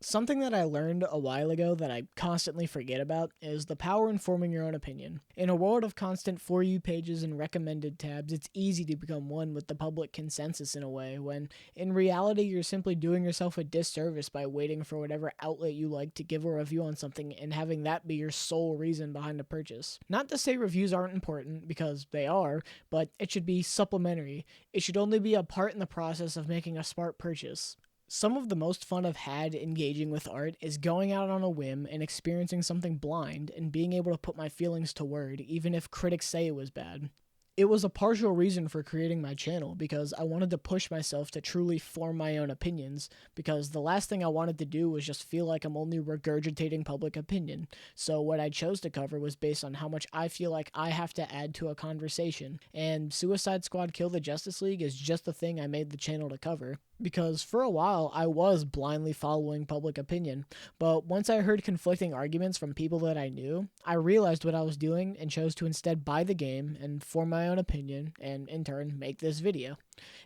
Something that I learned a while ago that I constantly forget about is the power in forming your own opinion. In a world of constant For You pages and recommended tabs, it's easy to become one with the public consensus in a way, when in reality you're simply doing yourself a disservice by waiting for whatever outlet you like to give a review on something and having that be your sole reason behind a purchase. Not to say reviews aren't important, because they are, but it should be supplementary. It should only be a part in the process of making a smart purchase. Some of the most fun I've had engaging with art is going out on a whim and experiencing something blind and being able to put my feelings to word, even if critics say it was bad. It was a partial reason for creating my channel, because I wanted to push myself to truly form my own opinions, because the last thing I wanted to do was just feel like I'm only regurgitating public opinion. So what I chose to cover was based on how much I feel like I have to add to a conversation, and Suicide Squad Kill the Justice League is just the thing I made the channel to cover. Because for a while, I was blindly following public opinion, but once I heard conflicting arguments from people that I knew, I realized what I was doing and chose to instead buy the game and form my own opinion, and in turn, make this video.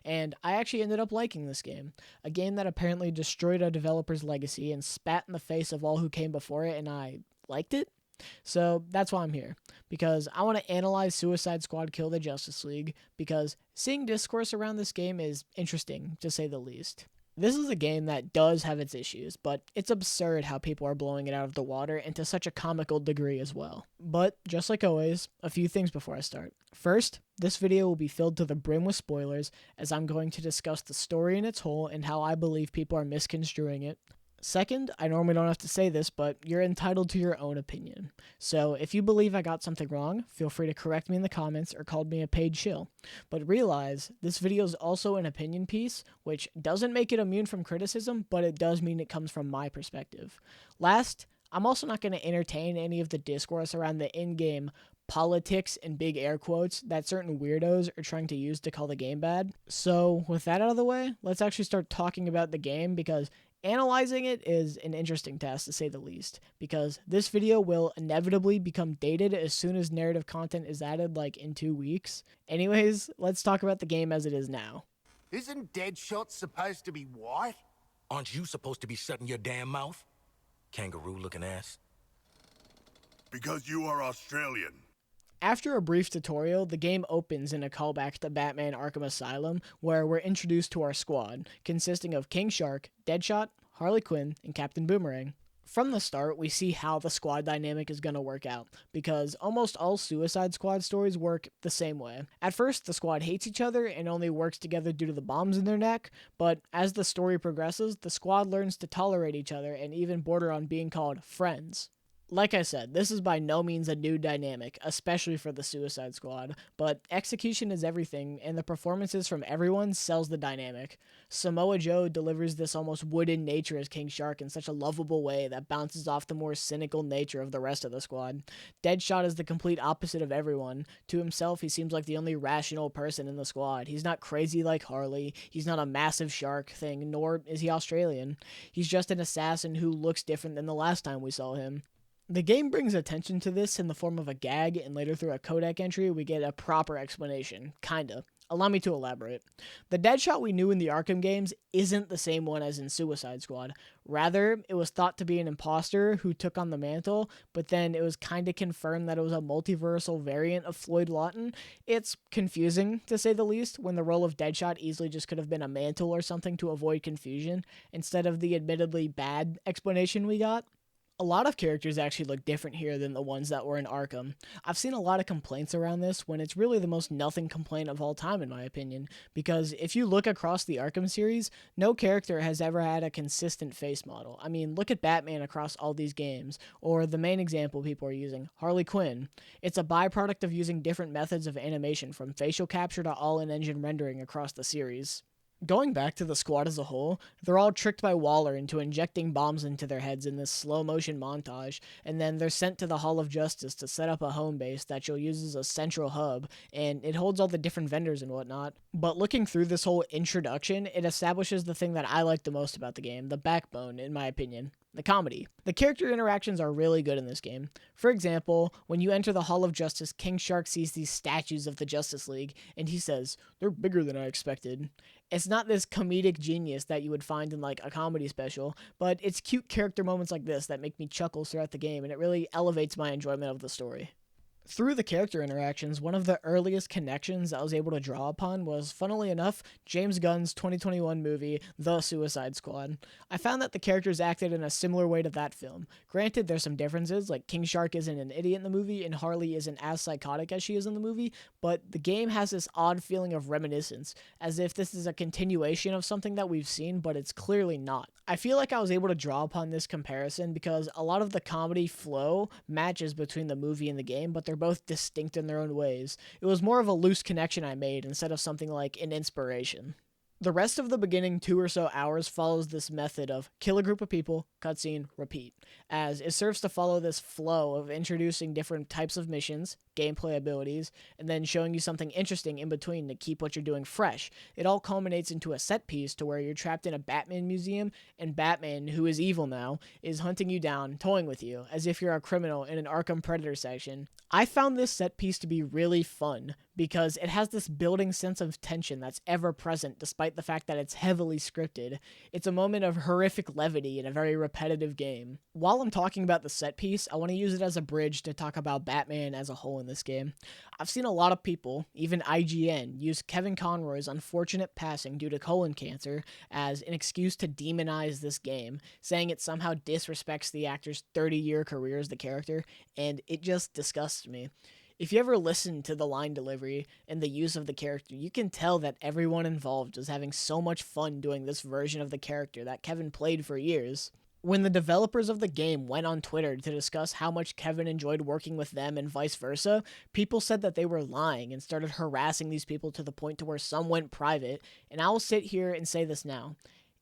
And I actually ended up liking this game, a game that apparently destroyed a developer's legacy and spat in the face of all who came before it, and I liked it. So that's why I'm here, because I want to analyze Suicide Squad Kill the Justice League, because seeing discourse around this game is interesting, to say the least. This is a game that does have its issues, but it's absurd how people are blowing it out of the water, and to such a comical degree as well. But, just like always, a few things before I start. First, this video will be filled to the brim with spoilers, as I'm going to discuss the story in its whole and how I believe people are misconstruing it. Second, I normally don't have to say this, but you're entitled to your own opinion. So if you believe I got something wrong, feel free to correct me in the comments or call me a paid shill. But realize, this video is also an opinion piece, which doesn't make it immune from criticism, but it does mean it comes from my perspective. Last, I'm also not going to entertain any of the discourse around the in-game politics in big air quotes that certain weirdos are trying to use to call the game bad. So with that out of the way, let's actually start talking about the game, because analyzing it is an interesting task, to say the least, because this video will inevitably become dated as soon as narrative content is added, like in 2 weeks. Anyways, let's talk about the game as it is now. Isn't Deadshot supposed to be white? Aren't you supposed to be shutting your damn mouth? Kangaroo-looking ass. Because you are Australian. After a brief tutorial, the game opens in a callback to Batman Arkham Asylum, where we're introduced to our squad, consisting of King Shark, Deadshot, Harley Quinn, and Captain Boomerang. From the start, we see how the squad dynamic is going to work out, because almost all Suicide Squad stories work the same way. At first, the squad hates each other and only works together due to the bombs in their neck, but as the story progresses, the squad learns to tolerate each other and even border on being called friends. Like I said, this is by no means a new dynamic, especially for the Suicide Squad, but execution is everything, and the performances from everyone sells the dynamic. Samoa Joe delivers this almost wooden nature as King Shark in such a lovable way that bounces off the more cynical nature of the rest of the squad. Deadshot is the complete opposite of everyone. To himself, he seems like the only rational person in the squad. He's not crazy like Harley, he's not a massive shark thing, nor is he Australian. He's just an assassin who looks different than the last time we saw him. The game brings attention to this in the form of a gag, and later through a codec entry we get a proper explanation. Kinda. Allow me to elaborate. The Deadshot we knew in the Arkham games isn't the same one as in Suicide Squad. Rather, it was thought to be an imposter who took on the mantle, but then it was kinda confirmed that it was a multiversal variant of Floyd Lawton. It's confusing, to say the least, when the role of Deadshot easily just could have been a mantle or something to avoid confusion, instead of the admittedly bad explanation we got. A lot of characters actually look different here than the ones that were in Arkham. I've seen a lot of complaints around this, when it's really the most nothing complaint of all time in my opinion, because if you look across the Arkham series, no character has ever had a consistent face model. I mean, look at Batman across all these games, or the main example people are using, Harley Quinn. It's a byproduct of using different methods of animation, from facial capture to all-in-engine rendering across the series. Going back to the squad as a whole, they're all tricked by Waller into injecting bombs into their heads in this slow-motion montage, and then they're sent to the Hall of Justice to set up a home base that you'll use as a central hub, and it holds all the different vendors and whatnot. But looking through this whole introduction, it establishes the thing that I like the most about the game, the backbone, in my opinion. The comedy. The character interactions are really good in this game. For example, when you enter the Hall of Justice, King Shark sees these statues of the Justice League, and he says, "They're bigger than I expected." It's not this comedic genius that you would find in like a comedy special, but it's cute character moments like this that make me chuckle throughout the game, and it really elevates my enjoyment of the story. Through the character interactions, one of the earliest connections I was able to draw upon was, funnily enough, James Gunn's 2021 movie, The Suicide Squad. I found that the characters acted in a similar way to that film. Granted, there's some differences, like King Shark isn't an idiot in the movie, and Harley isn't as psychotic as she is in the movie, but the game has this odd feeling of reminiscence, as if this is a continuation of something that we've seen, but it's clearly not. I feel like I was able to draw upon this comparison because a lot of the comedy flow matches between the movie and the game, but they're both distinct in their own ways. It was more of a loose connection I made instead of something like an inspiration. The rest of the beginning 2 or so hours follows this method of kill a group of people, cutscene, repeat, as it serves to follow this flow of introducing different types of missions, gameplay abilities, and then showing you something interesting in between to keep what you're doing fresh. It all culminates into a set piece to where you're trapped in a Batman museum, and Batman, who is evil now, is hunting you down, toying with you, as if you're a criminal in an Arkham Predator section. I found this set piece to be really fun, because it has this building sense of tension that's ever present despite the fact that it's heavily scripted. It's a moment of horrific levity in a very repetitive game. While I'm talking about the set piece, I want to use it as a bridge to talk about Batman as a whole in this game. I've seen a lot of people, even IGN, use Kevin Conroy's unfortunate passing due to colon cancer as an excuse to demonize this game, saying it somehow disrespects the actor's 30-year career as the character, and it just disgusts me. If you ever listen to the line delivery and the use of the character, you can tell that everyone involved was having so much fun doing this version of the character that Kevin played for years. When the developers of the game went on Twitter to discuss how much Kevin enjoyed working with them and vice versa, people said that they were lying and started harassing these people to the point to where some went private, and I will sit here and say this now.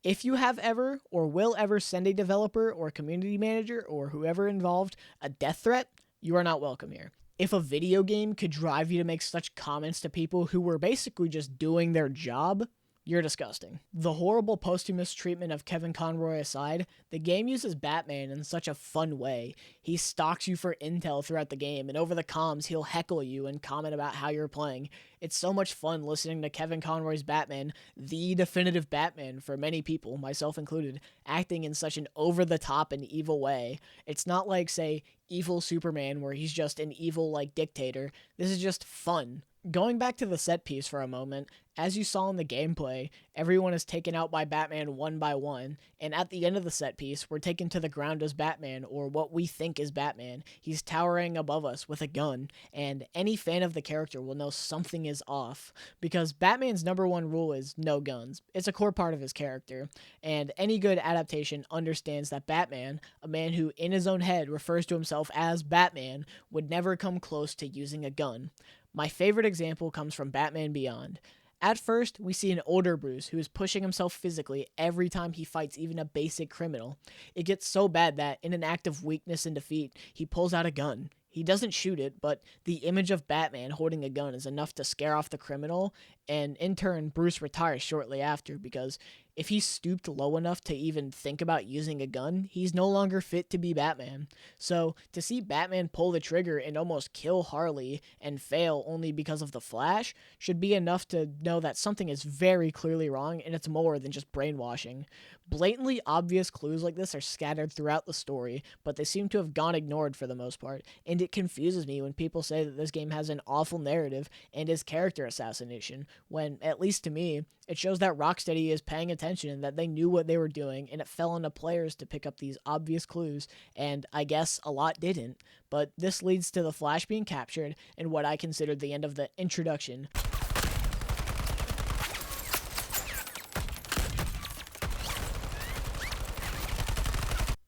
If you have ever or will ever send a developer or community manager or whoever involved a death threat, you are not welcome here. If a video game could drive you to make such comments to people who were basically just doing their job, you're disgusting. The horrible posthumous treatment of Kevin Conroy aside, the game uses Batman in such a fun way. He stalks you for intel throughout the game, and over the comms, he'll heckle you and comment about how you're playing. It's so much fun listening to Kevin Conroy's Batman, the definitive Batman for many people, myself included, acting in such an over-the-top and evil way. It's not like, say, evil Superman where he's just an evil, like, dictator. This is just fun. Going back to the set piece for a moment, as you saw in the gameplay, everyone is taken out by Batman one by one, and at the end of the set piece, we're taken to the ground as Batman, or what we think is Batman. He's towering above us with a gun, and any fan of the character will know something is off, because Batman's number one rule is no guns. It's a core part of his character, and any good adaptation understands that Batman, a man who in his own head refers to himself as Batman, would never come close to using a gun. My favorite example comes from Batman Beyond. At first, we see an older Bruce who is pushing himself physically every time he fights even a basic criminal. It gets so bad that, in an act of weakness and defeat, he pulls out a gun. He doesn't shoot it, but the image of Batman holding a gun is enough to scare off the criminal, and in turn, Bruce retires shortly after because if he stooped low enough to even think about using a gun, he's no longer fit to be Batman. So, to see Batman pull the trigger and almost kill Harley and fail only because of the Flash should be enough to know that something is very clearly wrong and it's more than just brainwashing. Blatantly obvious clues like this are scattered throughout the story, but they seem to have gone ignored for the most part, and it confuses me when people say that this game has an awful narrative and is character assassination, when, at least to me, it shows that Rocksteady is paying attention and that they knew what they were doing, and it fell on the players to pick up these obvious clues, and I guess a lot didn't. But this leads to the Flash being captured, and what I consider the end of the introduction.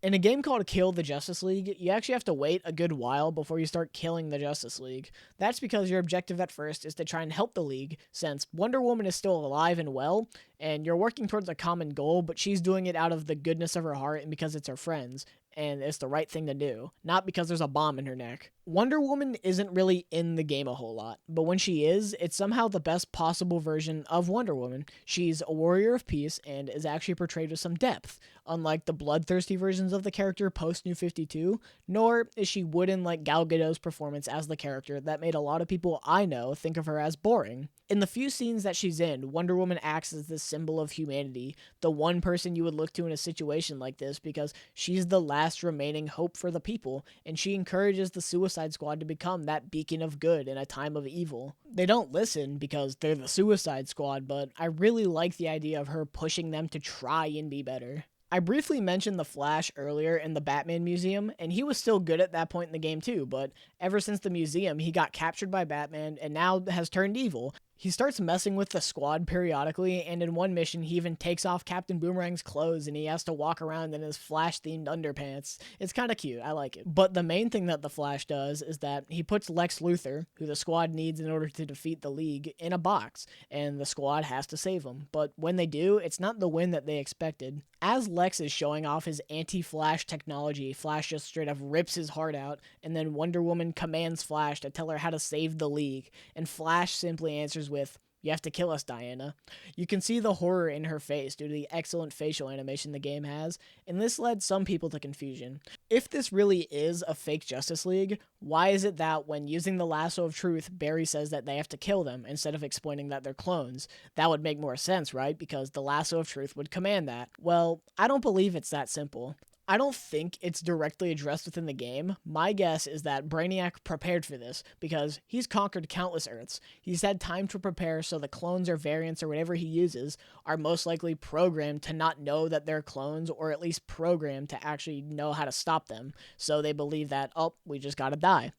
In a game called Kill the Justice League, you actually have to wait a good while before you start killing the Justice League. That's because your objective at first is to try and help the League, since Wonder Woman is still alive and well, and you're working towards a common goal, but she's doing it out of the goodness of her heart and because it's her friends. and it's the right thing to do, not because there's a bomb in her neck. Wonder Woman isn't really in the game a whole lot, but when she is, it's somehow the best possible version of Wonder Woman. She's a warrior of peace and is actually portrayed with some depth, unlike the bloodthirsty versions of the character post New 52, nor is she wooden like Gal Gadot's performance as the character that made a lot of people I know think of her as boring. In the few scenes that she's in, Wonder Woman acts as this symbol of humanity, the one person you would look to in a situation like this because she's the last remaining hope for the people, and she encourages the Suicide Squad to become that beacon of good in a time of evil. They don't listen because they're the Suicide Squad, but I really like the idea of her pushing them to try and be better. I briefly mentioned the Flash earlier in the Batman Museum, and he was still good at that point in the game too, but ever since the museum, he got captured by Batman and now has turned evil. He starts messing with the squad periodically, and in one mission, he even takes off Captain Boomerang's clothes and he has to walk around in his Flash-themed underpants. It's kind of cute, I like it. But the main thing that the Flash does is that he puts Lex Luthor, who the squad needs in order to defeat the League, in a box, and the squad has to save him. But when they do, it's not the win that they expected. As Lex is showing off his anti-Flash technology, Flash just straight up rips his heart out, and then Wonder Woman commands Flash to tell her how to save the League, and Flash simply answers with, "You have to kill us, Diana." You can see the horror in her face due to the excellent facial animation the game has, and this led some people to confusion. If this really is a fake Justice League, why is it that when using the lasso of truth, Barry says that they have to kill them instead of explaining that they're clones? That would make more sense, right? Because the lasso of truth would command that. Well, I don't believe it's that simple. I don't think it's directly addressed within the game. My guess is that Brainiac prepared for this because he's conquered countless Earths. He's had time to prepare, so the clones or variants or whatever he uses are most likely programmed to not know that they're clones, or at least programmed to actually know how to stop them. So they believe that, oh, we just gotta die.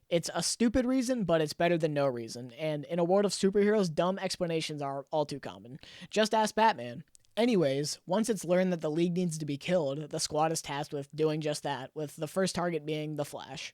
It's a stupid reason, but it's better than no reason. And in a world of superheroes, dumb explanations are all too common. Just ask Batman. Anyways, once it's learned that the League needs to be killed, the squad is tasked with doing just that, with the first target being the Flash.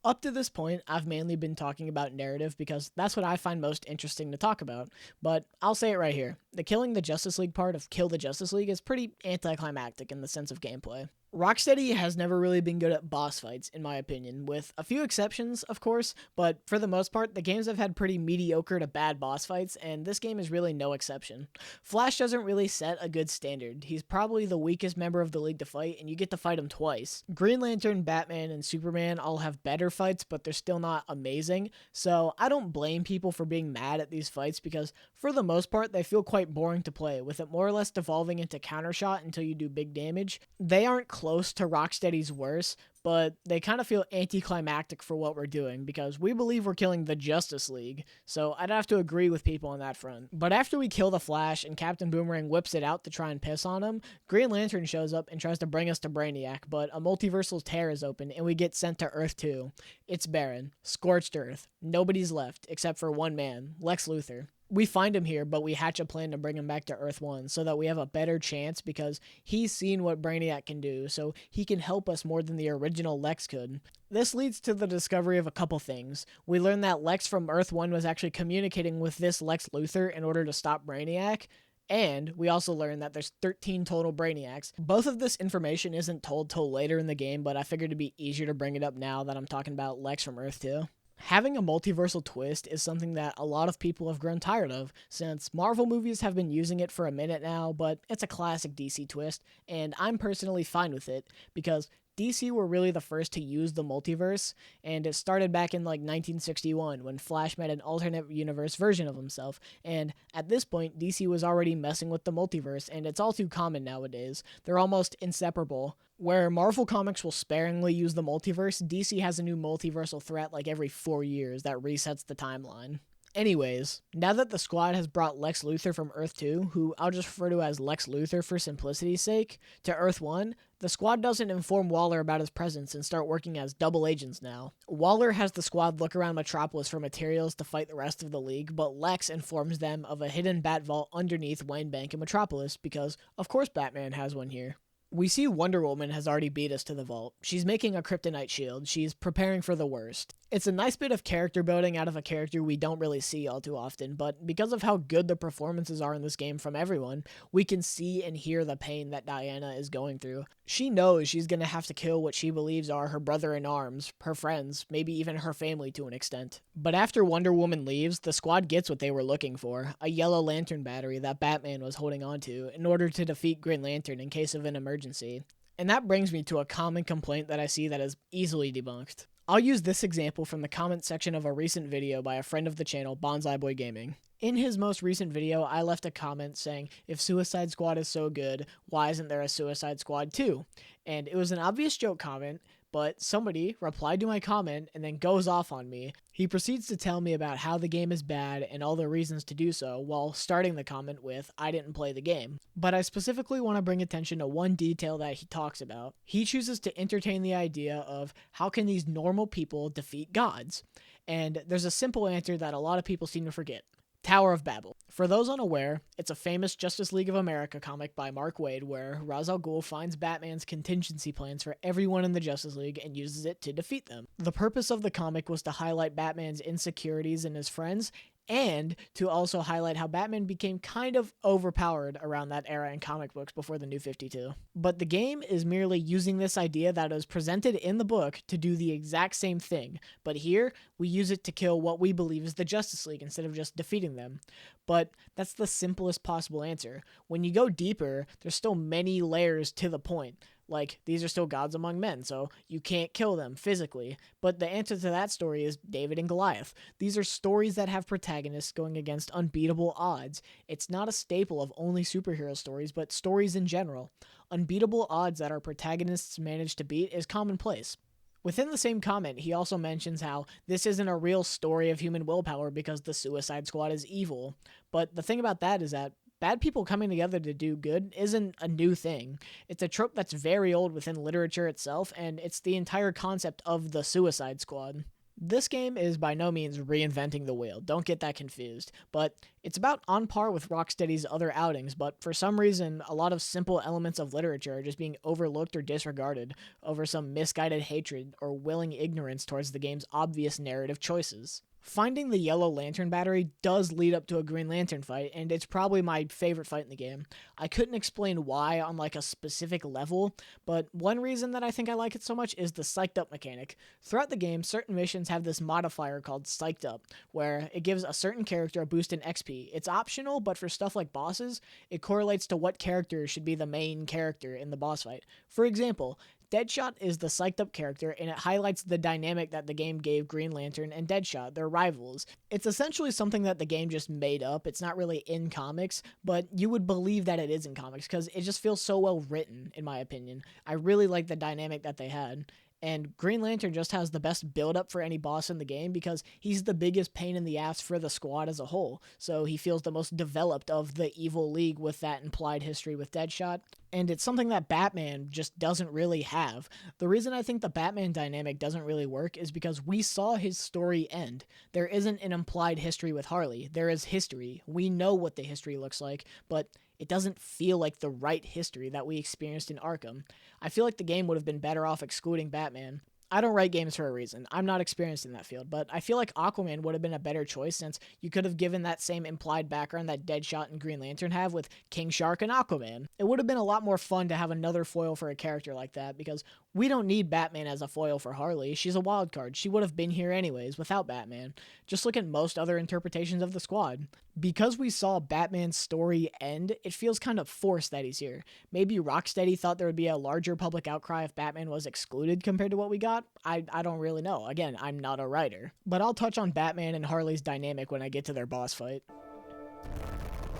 Up to this point, I've mainly been talking about narrative because that's what I find most interesting to talk about, but I'll say it right here. The killing the Justice League part of Kill the Justice League is pretty anticlimactic in the sense of gameplay. Rocksteady has never really been good at boss fights, in my opinion, with a few exceptions, of course, but for the most part, the games have had pretty mediocre to bad boss fights, and this game is really no exception. Flash doesn't really set a good standard. He's probably the weakest member of the League to fight, and you get to fight him twice. Green Lantern, Batman, and Superman all have better fights, but they're still not amazing, so I don't blame people for being mad at these fights because, for the most part, they feel quite boring to play, with it more or less devolving into countershot until you do big damage. They aren't close to Rocksteady's worse, but they kind of feel anticlimactic for what we're doing because we believe we're killing the Justice League, so I'd have to agree with people on that front. But after we kill the Flash and Captain Boomerang whips it out to try and piss on him, Green Lantern shows up and tries to bring us to Brainiac, but a multiversal tear is open and we get sent to Earth 2. It's barren, scorched Earth, nobody's left except for one man, Lex Luthor. We find him here, but we hatch a plan to bring him back to Earth 1 so that we have a better chance because he's seen what Brainiac can do, so he can help us more than the original Lex could. This leads to the discovery of a couple things. We learn that Lex from Earth 1 was actually communicating with this Lex Luthor in order to stop Brainiac, and we also learn that there's 13 total Brainiacs. Both of this information isn't told till later in the game, but I figured it'd be easier to bring it up now that I'm talking about Lex from Earth 2. Having a multiversal twist is something that a lot of people have grown tired of, since Marvel movies have been using it for a minute now, but it's a classic DC twist, and I'm personally fine with it, because DC were really the first to use the multiverse, and it started back in like 1961 when Flash met an alternate universe version of himself, and at this point DC was already messing with the multiverse, and it's all too common nowadays. They're almost inseparable. Where Marvel Comics will sparingly use the multiverse, DC has a new multiversal threat like every 4 years that resets the timeline. Anyways, now that the squad has brought Lex Luthor from Earth 2, who I'll just refer to as Lex Luthor for simplicity's sake, to Earth 1, the squad doesn't inform Waller about his presence and start working as double agents now. Waller has the squad look around Metropolis for materials to fight the rest of the League, but Lex informs them of a hidden bat vault underneath Wayne Bank in Metropolis, because of course Batman has one here. We see Wonder Woman has already beat us to the vault. She's making a kryptonite shield. She's preparing for the worst. It's a nice bit of character building out of a character we don't really see all too often, but because of how good the performances are in this game from everyone, we can see and hear the pain that Diana is going through. She knows she's going to have to kill what she believes are her brother-in-arms, her friends, maybe even her family to an extent. But after Wonder Woman leaves, the squad gets what they were looking for, a yellow lantern battery that Batman was holding onto in order to defeat Green Lantern in case of an emergency. And that brings me to a common complaint that I see that is easily debunked. I'll use this example from the comment section of a recent video by a friend of the channel, Bonsai Boy Gaming. In his most recent video, I left a comment saying, if Suicide Squad is so good, why isn't there a Suicide Squad 2? And it was an obvious joke comment, but somebody replied to my comment and then goes off on me. He proceeds to tell me about how the game is bad and all the reasons to do so, while starting the comment with, I didn't play the game. But I specifically want to bring attention to one detail that he talks about. He chooses to entertain the idea of how can these normal people defeat gods? And there's a simple answer that a lot of people seem to forget. Tower of Babel. For those unaware, it's a famous Justice League of America comic by Mark Waid where Ra's al Ghul finds Batman's contingency plans for everyone in the Justice League and uses it to defeat them. The purpose of the comic was to highlight Batman's insecurities in his friends and to also highlight how Batman became kind of overpowered around that era in comic books before the New 52. But the game is merely using this idea that was presented in the book to do the exact same thing, but here we use it to kill what we believe is the Justice League instead of just defeating them. But that's the simplest possible answer. When you go deeper, there's still many layers to the point. Like, these are still gods among men, so you can't kill them physically. But the answer to that story is David and Goliath. These are stories that have protagonists going against unbeatable odds. It's not a staple of only superhero stories, but stories in general. Unbeatable odds that our protagonists manage to beat is commonplace. Within the same comment, he also mentions how this isn't a real story of human willpower because the Suicide Squad is evil. But the thing about that is that bad people coming together to do good isn't a new thing. It's a trope that's very old within literature itself, and it's the entire concept of the Suicide Squad. This game is by no means reinventing the wheel, don't get that confused, but it's about on par with Rocksteady's other outings, but for some reason, a lot of simple elements of literature are just being overlooked or disregarded over some misguided hatred or willing ignorance towards the game's obvious narrative choices. Finding the yellow lantern battery does lead up to a Green Lantern fight, and it's probably my favorite fight in the game. I couldn't explain why on like a specific level, but one reason that I think I like it so much is the psyched up mechanic. Throughout the game, certain missions have this modifier called psyched up, where it gives a certain character a boost in XP. It's optional, but for stuff like bosses, it correlates to what character should be the main character in the boss fight. For example, Deadshot is the psyched up character, and it highlights the dynamic that the game gave Green Lantern and Deadshot, their rivals. It's essentially something that the game just made up. It's not really in comics, but you would believe that it is in comics because it just feels so well written, in my opinion. I really like the dynamic that they had. And Green Lantern just has the best build-up for any boss in the game because he's the biggest pain in the ass for the squad as a whole. So he feels the most developed of the evil league with that implied history with Deadshot. And it's something that Batman just doesn't really have. The reason I think the Batman dynamic doesn't really work is because we saw his story end. There isn't an implied history with Harley. There is history. We know what the history looks like, but it doesn't feel like the right history that we experienced in Arkham. I feel like the game would have been better off excluding Batman. I don't write games for a reason. I'm not experienced in that field, but I feel like Aquaman would have been a better choice since you could have given that same implied background that Deadshot and Green Lantern have with King Shark and Aquaman. It would have been a lot more fun to have another foil for a character like that because we don't need Batman as a foil for Harley. She's a wild card. She would have been here anyways without Batman. Just look at most other interpretations of the squad. Because we saw Batman's story end, it feels kind of forced that he's here. Maybe Rocksteady thought there would be a larger public outcry if Batman was excluded compared to what we got. I don't really know. Again, I'm not a writer. But I'll touch on Batman and Harley's dynamic when I get to their boss fight.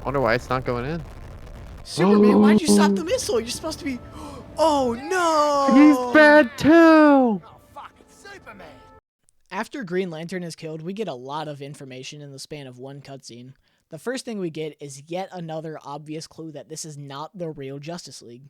Wonder why it's not going in. Superman, why'd you stop the missile? You're supposed to be... Oh, no! He's bad too! Oh, fuck, it's Superman! After Green Lantern is killed, we get a lot of information in the span of one cutscene. The first thing we get is yet another obvious clue that this is not the real Justice League.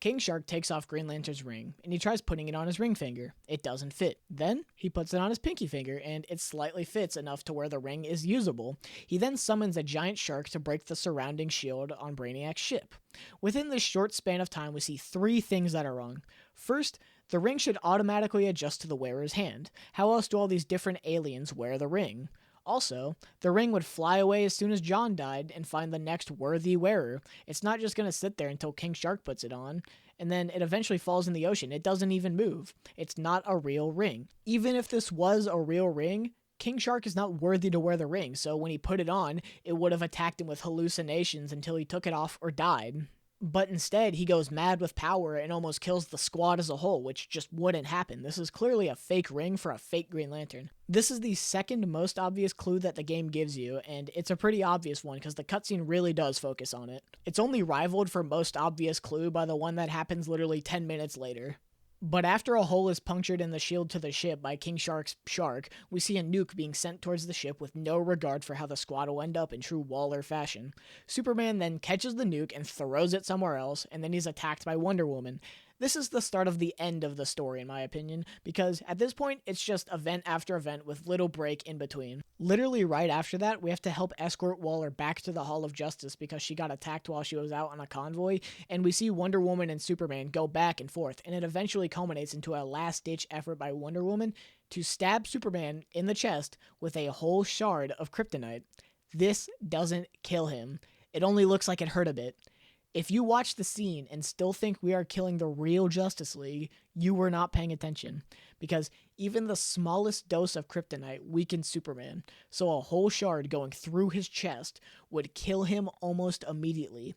King Shark takes off Green Lantern's ring, and he tries putting it on his ring finger. It doesn't fit. Then, he puts it on his pinky finger, and it slightly fits enough to where the ring is usable. He then summons a giant shark to break the surrounding shield on Brainiac's ship. Within this short span of time, we see 3 things that are wrong. First, the ring should automatically adjust to the wearer's hand. How else do all these different aliens wear the ring? Also, the ring would fly away as soon as John died and find the next worthy wearer. It's not just going to sit there until King Shark puts it on, and then it eventually falls in the ocean. It doesn't even move. It's not a real ring. Even if this was a real ring, King Shark is not worthy to wear the ring, so when he put it on, it would have attacked him with hallucinations until he took it off or died. But instead, he goes mad with power and almost kills the squad as a whole, which just wouldn't happen. This is clearly a fake ring for a fake Green Lantern. This is the second most obvious clue that the game gives you, and it's a pretty obvious one because the cutscene really does focus on it. It's only rivaled for most obvious clue by the one that happens literally 10 minutes later. But after a hole is punctured in the shield to the ship by King Shark's shark, we see a nuke being sent towards the ship with no regard for how the squad will end up in true Waller fashion. Superman then catches the nuke and throws it somewhere else, and then he's attacked by Wonder Woman. This is the start of the end of the story, in my opinion, because at this point, it's just event after event with little break in between. Literally right after that, we have to help escort Waller back to the Hall of Justice because she got attacked while she was out on a convoy, and we see Wonder Woman and Superman go back and forth, and it eventually culminates into a last-ditch effort by Wonder Woman to stab Superman in the chest with a whole shard of kryptonite. This doesn't kill him. It only looks like it hurt a bit. If you watch the scene and still think we are killing the real Justice League, you were not paying attention. Because even the smallest dose of kryptonite weakens Superman, so a whole shard going through his chest would kill him almost immediately.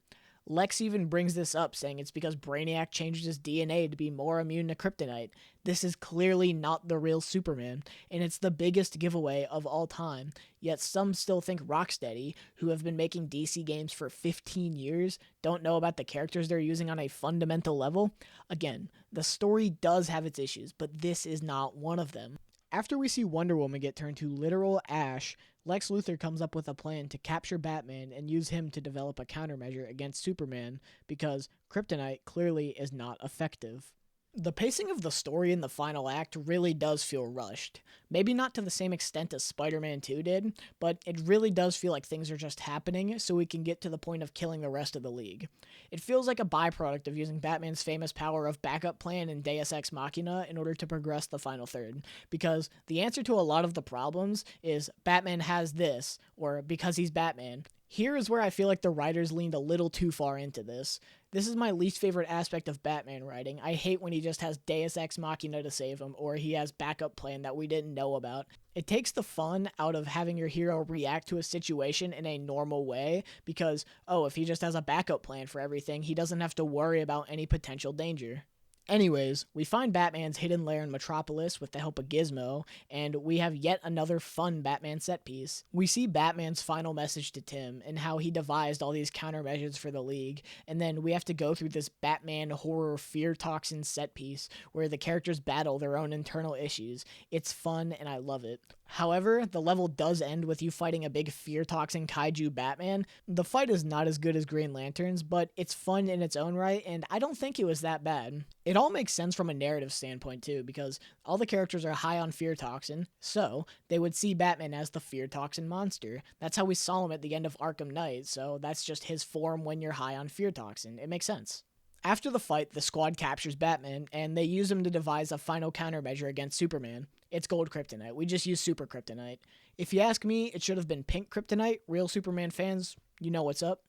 Lex even brings this up, saying it's because Brainiac changed his DNA to be more immune to kryptonite. This is clearly not the real Superman, and it's the biggest giveaway of all time. Yet some still think Rocksteady, who have been making DC games for 15 years, don't know about the characters they're using on a fundamental level. Again, the story does have its issues, but this is not one of them. After we see Wonder Woman get turned to literal ash, Lex Luthor comes up with a plan to capture Batman and use him to develop a countermeasure against Superman because kryptonite clearly is not effective. The pacing of the story in the final act really does feel rushed. Maybe not to the same extent as Spider-Man 2 did, but it really does feel like things are just happening so we can get to the point of killing the rest of the League. It feels like a byproduct of using Batman's famous power of backup plan and Deus Ex Machina in order to progress the final third, because the answer to a lot of the problems is Batman has this, or because he's Batman. Here is where I feel like the writers leaned a little too far into this. This is my least favorite aspect of Batman writing. I hate when he just has Deus Ex Machina to save him, or he has backup plan that we didn't know about. It takes the fun out of having your hero react to a situation in a normal way, because, if he just has a backup plan for everything, he doesn't have to worry about any potential danger. Anyways, we find Batman's hidden lair in Metropolis with the help of Gizmo, and we have yet another fun Batman set piece. We see Batman's final message to Tim and how he devised all these countermeasures for the League, and then we have to go through this Batman horror fear toxin set piece where the characters battle their own internal issues. It's fun and I love it. However, the level does end with you fighting a big fear toxin kaiju Batman. The fight is not as good as Green Lantern's, but it's fun in its own right, and I don't think it was that bad. It all makes sense from a narrative standpoint too, because all the characters are high on fear toxin, so they would see Batman as the fear toxin monster. That's how we saw him at the end of Arkham Knight, so that's just his form when you're high on fear toxin. It makes sense. After the fight, the squad captures Batman, and they use him to devise a final countermeasure against Superman. It's gold kryptonite. We just use super kryptonite. If you ask me, it should have been pink kryptonite. Real Superman fans, you know what's up.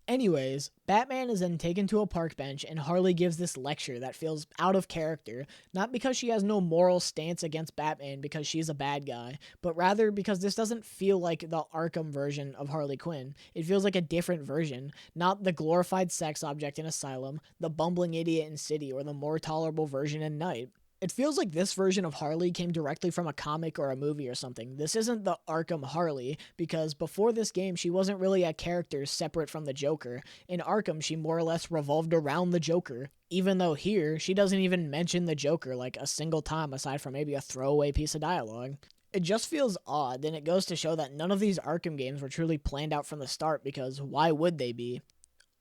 Anyways, Batman is then taken to a park bench and Harley gives this lecture that feels out of character, not because she has no moral stance against Batman because she's a bad guy, but rather because this doesn't feel like the Arkham version of Harley Quinn. It feels like a different version, not the glorified sex object in Asylum, the bumbling idiot in City, or the more tolerable version in Night. It feels like this version of Harley came directly from a comic or a movie or something. This isn't the Arkham Harley, because before this game, she wasn't really a character separate from the Joker. In Arkham, she more or less revolved around the Joker, even though here, she doesn't even mention the Joker like a single time aside from maybe a throwaway piece of dialogue. It just feels odd, and it goes to show that none of these Arkham games were truly planned out from the start, because why would they be?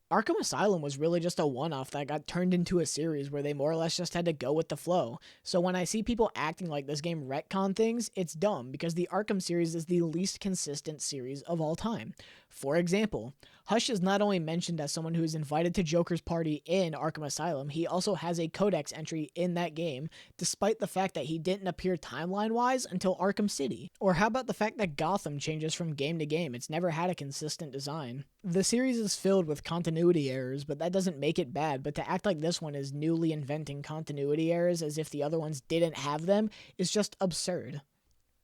Arkham Asylum was really just a one-off that got turned into a series where they more or less just had to go with the flow. So when I see people acting like this game retcon things, it's dumb because the Arkham series is the least consistent series of all time. For example, Hush is not only mentioned as someone who is invited to Joker's party in Arkham Asylum, he also has a codex entry in that game, despite the fact that he didn't appear timeline-wise until Arkham City. Or how about the fact that Gotham changes from game to game? It's never had a consistent design. The series is filled with continuity errors, but that doesn't make it bad, but to act like this one is newly inventing continuity errors as if the other ones didn't have them is just absurd.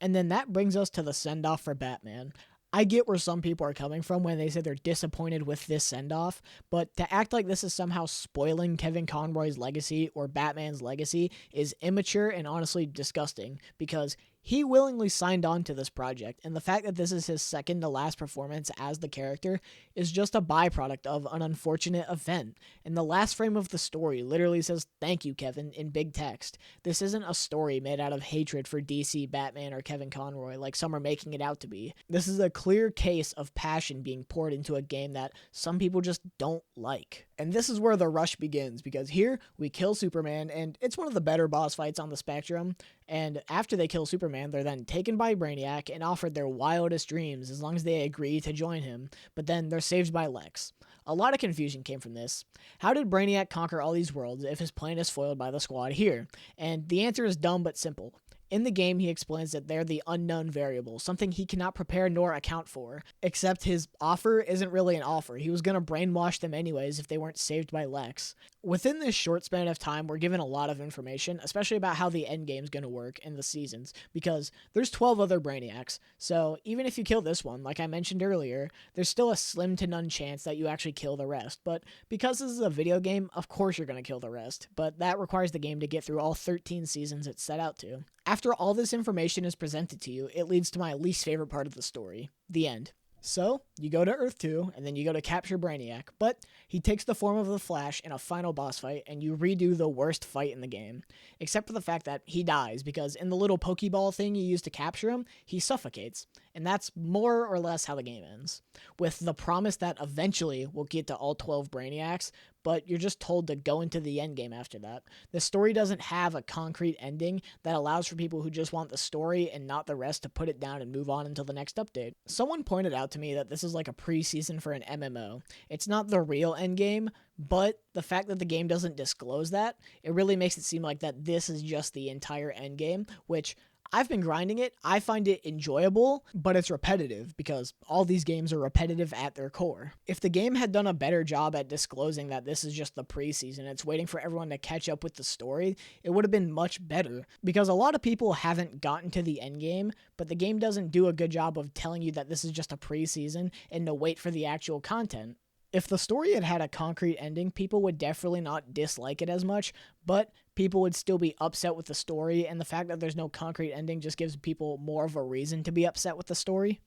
And then that brings us to the send-off for Batman. I get where some people are coming from when they say they're disappointed with this send-off, but to act like this is somehow spoiling Kevin Conroy's legacy or Batman's legacy is immature and honestly disgusting, because he willingly signed on to this project, and the fact that this is his second to last performance as the character is just a byproduct of an unfortunate event. And the last frame of the story literally says, "Thank you, Kevin," in big text. This isn't a story made out of hatred for DC, Batman, or Kevin Conroy like some are making it out to be. This is a clear case of passion being poured into a game that some people just don't like. And this is where the rush begins, because here we kill Superman, and it's one of the better boss fights on the spectrum. And after they kill Superman, they're then taken by Brainiac and offered their wildest dreams as long as they agree to join him, but then they're saved by Lex. A lot of confusion came from this. How did Brainiac conquer all these worlds if his plan is foiled by the squad here? And the answer is dumb but simple. In the game, he explains that they're the unknown variable, something he cannot prepare nor account for. Except his offer isn't really an offer. He was going to brainwash them anyways if they weren't saved by Lex. Within this short span of time, we're given a lot of information, especially about how the endgame's going to work in the seasons, because there's 12 other Brainiacs, so even if you kill this one, like I mentioned earlier, there's still a slim to none chance that you actually kill the rest. But because this is a video game, of course you're going to kill the rest, but that requires the game to get through all 13 seasons it's set out to. After all this information is presented to you, it leads to my least favorite part of the story, the end. So, you go to Earth 2, and then you go to capture Brainiac, but he takes the form of the Flash in a final boss fight, and you redo the worst fight in the game. Except for the fact that he dies, because in the little Pokeball thing you use to capture him, he suffocates. And that's more or less how the game ends. With the promise that eventually we'll get to all 12 Brainiacs, but you're just told to go into the endgame after that. The story doesn't have a concrete ending that allows for people who just want the story and not the rest to put it down and move on until the next update. Someone pointed out to me that this is like a pre-season for an MMO. It's not the real endgame, but the fact that the game doesn't disclose that, it really makes it seem like that this is just the entire endgame, which I've been grinding it. I find it enjoyable, but it's repetitive because all these games are repetitive at their core. If the game had done a better job at disclosing that this is just the preseason, it's waiting for everyone to catch up with the story, it would have been much better, because a lot of people haven't gotten to the end game, but the game doesn't do a good job of telling you that this is just a preseason and to wait for the actual content. If the story had had a concrete ending, people would definitely not dislike it as much, but people would still be upset with the story, and the fact that there's no concrete ending just gives people more of a reason to be upset with the story.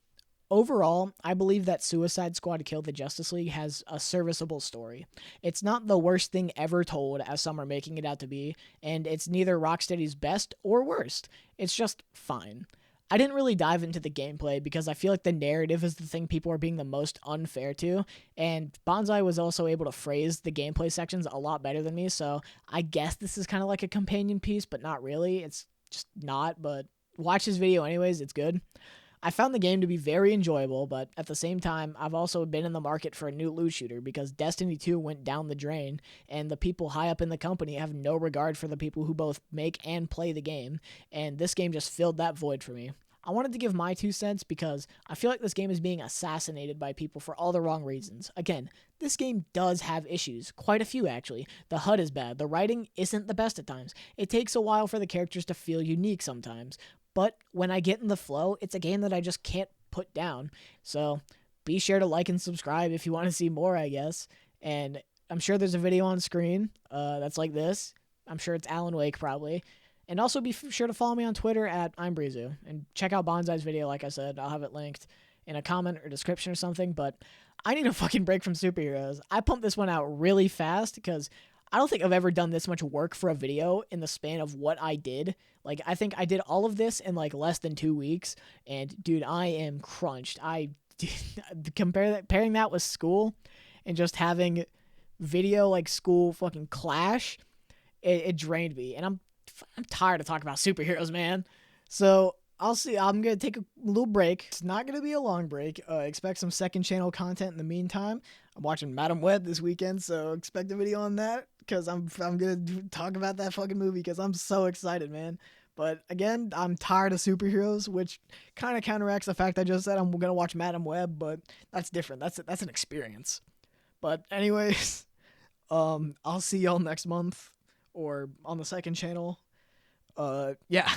Overall, I believe that Suicide Squad Kill the Justice League has a serviceable story. It's not the worst thing ever told, as some are making it out to be, and it's neither Rocksteady's best or worst. It's just fine. I didn't really dive into the gameplay because I feel like the narrative is the thing people are being the most unfair to, and Bonsai was also able to phrase the gameplay sections a lot better than me, so I guess this is kind of like a companion piece, but not really. It's just not, but watch this video anyways, it's good. I found the game to be very enjoyable, but at the same time, I've also been in the market for a new loot shooter because Destiny 2 went down the drain, and the people high up in the company have no regard for the people who both make and play the game, and this game just filled that void for me. I wanted to give my 2 cents because I feel like this game is being assassinated by people for all the wrong reasons. Again, this game does have issues, quite a few actually. The HUD is bad, the writing isn't the best at times, it takes a while for the characters to feel unique sometimes, but when I get in the flow, it's a game that I just can't put down. So be sure to like and subscribe if you want to see more, I guess. And I'm sure there's a video on screen that's like this. I'm sure it's Alan Wake probably. And also be sure to follow me on Twitter at I'mBreezu. And check out Bonsai's video, like I said. I'll have it linked in a comment or description or something. But I need a fucking break from superheroes. I pumped this one out really fast because I don't think I've ever done this much work for a video in the span of what I did. Like, I think I did all of this in like less than 2 weeks. And dude, I am crunched. Comparing that with school, and just having video like school fucking clash, it drained me. And I'm tired of talking about superheroes, man. So I'll see. I'm going to take a little break. It's not going to be a long break. Expect some second channel content in the meantime. I'm watching Madam Web this weekend, so expect a video on that because I'm going to talk about that fucking movie because I'm so excited, man. But again, I'm tired of superheroes, which kind of counteracts the fact I just said I'm going to watch Madam Web, but that's different. That's an experience. But anyways, I'll see y'all next month or on the second channel. Yeah.